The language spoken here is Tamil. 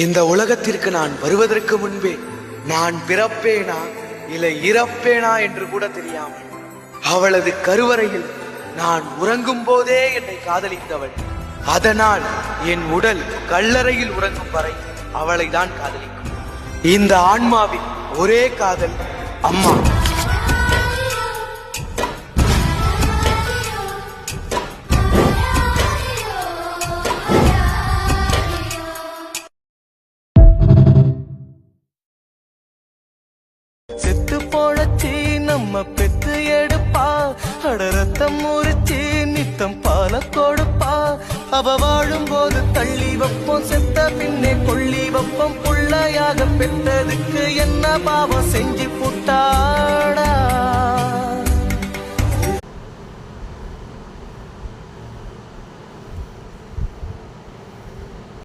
இந்த உலகத்திற்கு நான் வருவதற்கு முன்பே நான் பிறப்பேனா இல்லை இறப்பேனா என்று கூட தெரியாமல் அவளது கருவறையில் நான் உறங்கும் போதே என்னை காதலித்தவள். அதனால் என் உடல் கல்லறையில் உறங்கும் வரை அவளை தான் காதலிக்கும். இந்த ஆன்மாவின் ஒரே காதல் அம்மா. செத்து போழச்சி நம்ம பெத்து எடுப்பா, அடரத்தம் முறிச்சி நித்தம் பால கொடுப்பா. அவ வாழும் போது தள்ளி வைப்போம், செத்த பின்னே கொள்ளி வைப்போம். புள்ளையாக பெற்றதுக்கு என்ன பாவம் செஞ்ச